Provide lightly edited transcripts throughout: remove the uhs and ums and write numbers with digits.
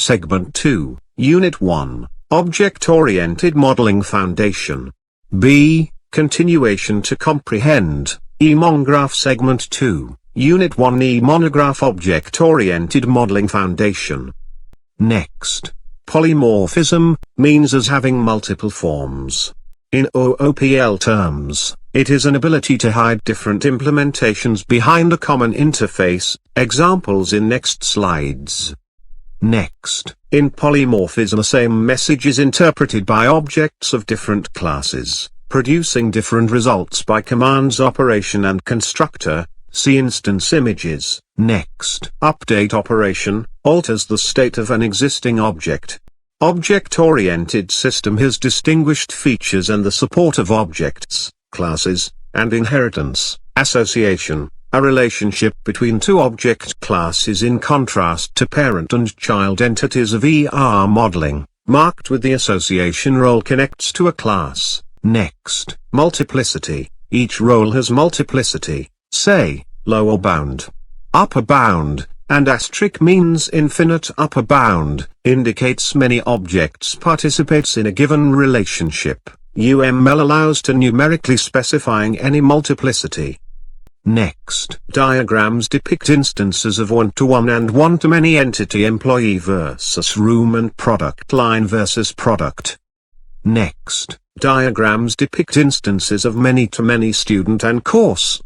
Segment 2, Unit 1, Object-Oriented Modeling Foundation. B. Continuation to comprehend, E-Monograph Segment 2, Unit 1 E-Monograph Object-Oriented Modeling Foundation. Next. Polymorphism, means as having multiple forms. In OOPL terms, it is an ability to hide different implementations behind a common interface, examples in next slides. Next, in polymorphism the same message is interpreted by objects of different classes, producing different results by commands operation and constructor, see instance images. Next, update operation, alters the state of an existing object. Object-oriented system has distinguished features and the support of objects, classes, and inheritance, association, a relationship between two object classes in contrast to parent and child entities of ER modeling, marked with the association role connects to a class. Next, multiplicity, each role has multiplicity, say, lower bound, upper bound, and asterisk means infinite upper bound, indicates many objects participates in a given relationship. UML allows to numerically specifying any multiplicity. Next, diagrams depict instances of one-to-one and one-to-many entity employee versus room and product line versus product. Next, diagrams depict instances of many-to-many student and course.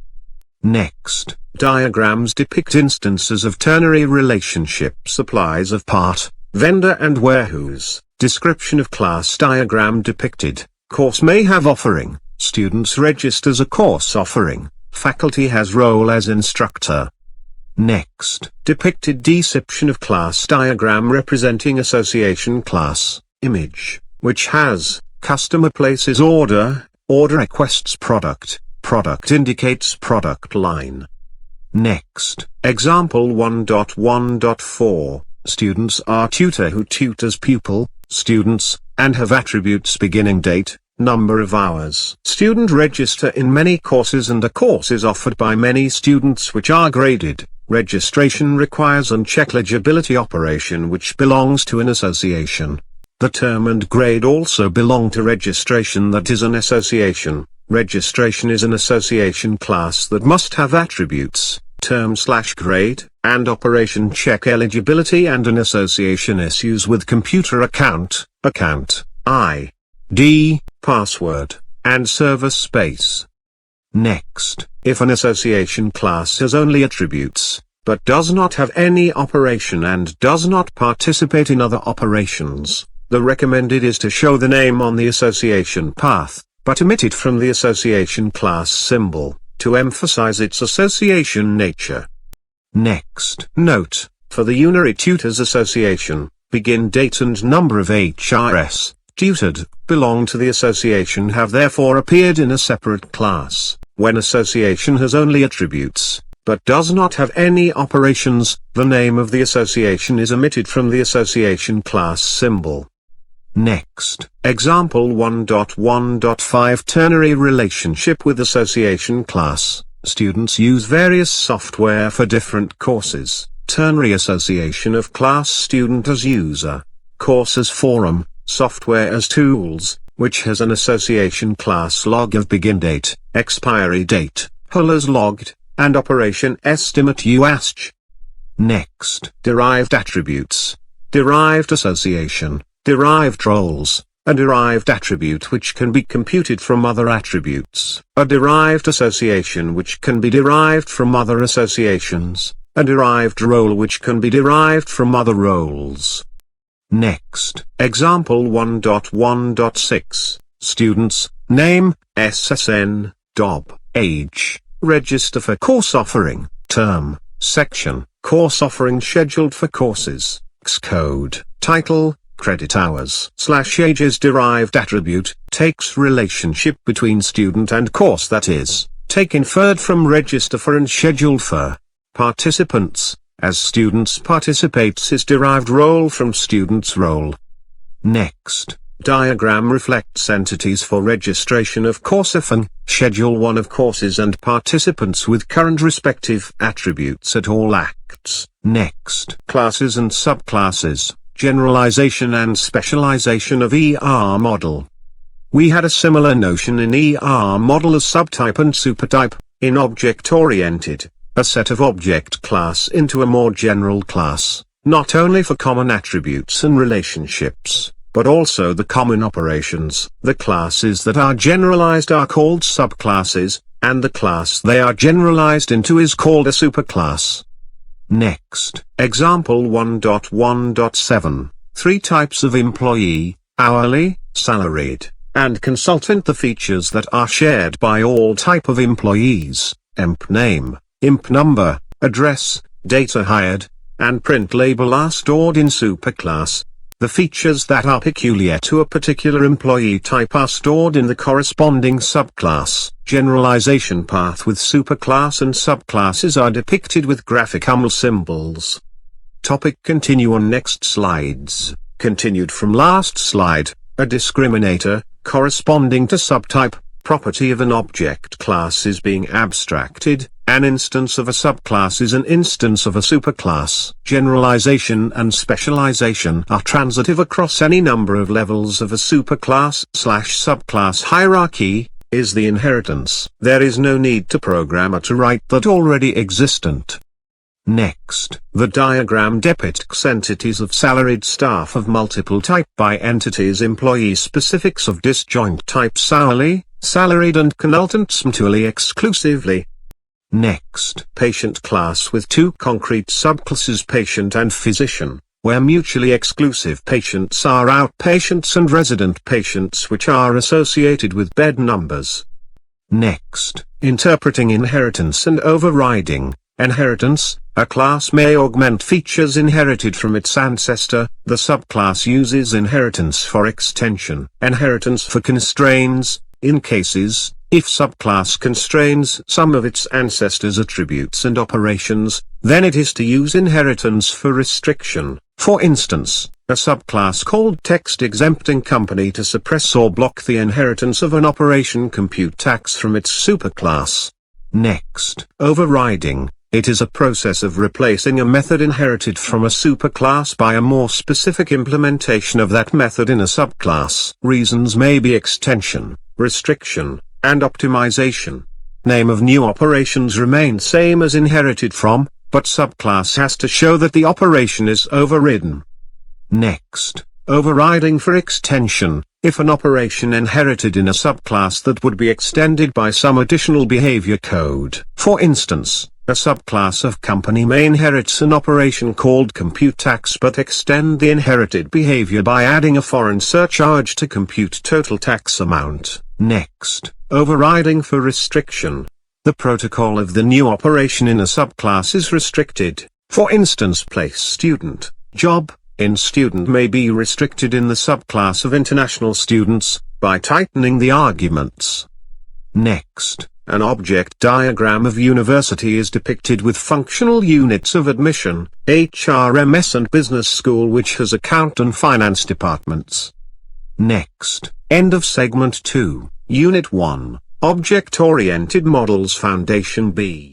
Next, diagrams depict instances of ternary relationship supplies of part, vendor and warehouse. Description of class diagram depicted. Course may have offering, students registers a course offering, faculty has role as instructor. Next, depicted deception of class diagram representing association class, image, which has, customer places order, order requests product, product indicates product line. Next, example 1.1.4, students are tutor who tutors pupil, students, and have attributes beginning date, number of hours. Student register in many courses and a course is offered by many students which are graded. Registration requires uncheck legibility operation which belongs to an association. The term and grade also belong to registration that is an association. Registration is an association class that must have attributes, term/grade, and operation check eligibility and an association issues with computer account, ID, password, and server space. Next, if an association class has only attributes, but does not have any operation and does not participate in other operations, the recommended is to show the name on the association path, but omit it from the association class symbol, to emphasize its association nature. Next, note, for the Unary Tutors Association, begin date and number of HRS, tutored, belong to the association have therefore appeared in a separate class. When association has only attributes, but does not have any operations, the name of the association is omitted from the association class symbol. Next, example 1.1.5 ternary relationship with association class. Students use various software for different courses. Ternary association of class student as user, course as forum, software as tools, which has an association class log of begin date, expiry date, hull as logged, and operation estimate UASCH. Next, derived attributes, derived association, derived roles, a derived attribute which can be computed from other attributes, a derived association which can be derived from other associations, a derived role which can be derived from other roles. Next, example 1.1.6, students, name, SSN, DOB, age, register for course offering, term, section, course offering scheduled for courses, Xcode, title, credit hours /ages derived attribute, takes relationship between student and course that is, take inferred from register for and scheduled for. Participants, as students participates is derived role from student's role. Next, diagram reflects entities for registration of course often, schedule 1 of courses and participants with current respective attributes at all acts. Next, classes and subclasses. generalization and specialization of ER model. We had a similar notion in ER model as subtype and supertype. In object-oriented, a set of object class into a more general class, not only for common attributes and relationships, but also the common operations. The classes that are generalized are called subclasses, and the class they are generalized into is called a superclass. Next, example 1.1.7, 3 types of employee, hourly, salaried, and consultant. The features that are shared by all type of employees, emp name, imp number, address, data hired, and print label are stored in superclass. The features that are peculiar to a particular employee type are stored in the corresponding subclass. Generalization path with superclass and subclasses are depicted with graphical symbols. Topic continue on next slides. Continued from last slide, a discriminator, corresponding to subtype, property of an object class is being abstracted. An instance of a subclass is an instance of a superclass. Generalization and specialization are transitive across any number of levels of a superclass/subclass hierarchy, is the inheritance. There is no need to programmer to write that already existent. Next, the diagram depicts entities of salaried staff of multiple type by entities employee specifics of disjoint types hourly, salaried and consultants mutually exclusively. Next, patient class with 2 concrete subclasses, patient and physician, where mutually exclusive patients are outpatients and resident patients which are associated with bed numbers. Next, interpreting inheritance and overriding. Inheritance, a class may augment features inherited from its ancestor. The subclass uses inheritance for extension. Inheritance for constraints, in cases, if subclass constrains some of its ancestors' attributes and operations, then it is to use inheritance for restriction. For instance, a subclass called text exempting company to suppress or block the inheritance of an operation compute tax from its superclass. Next, overriding. It is a process of replacing a method inherited from a superclass by a more specific implementation of that method in a subclass. Reasons may be extension, restriction, and optimization. Name of new operations remain same as inherited from, but subclass has to show that the operation is overridden. Next, overriding for extension. If an operation inherited in a subclass that would be extended by some additional behavior code. For instance, a subclass of company may inherit an operation called compute tax but extend the inherited behavior by adding a foreign surcharge to compute total tax amount. Next, overriding for restriction. The protocol of the new operation in a subclass is restricted. For instance, place student, job, in student may be restricted in the subclass of international students, by tightening the arguments. Next, an object diagram of university is depicted with functional units of admission, HRMS and business school which has account and finance departments. Next, end of segment 2, Unit 1, Object-Oriented Models Foundation B.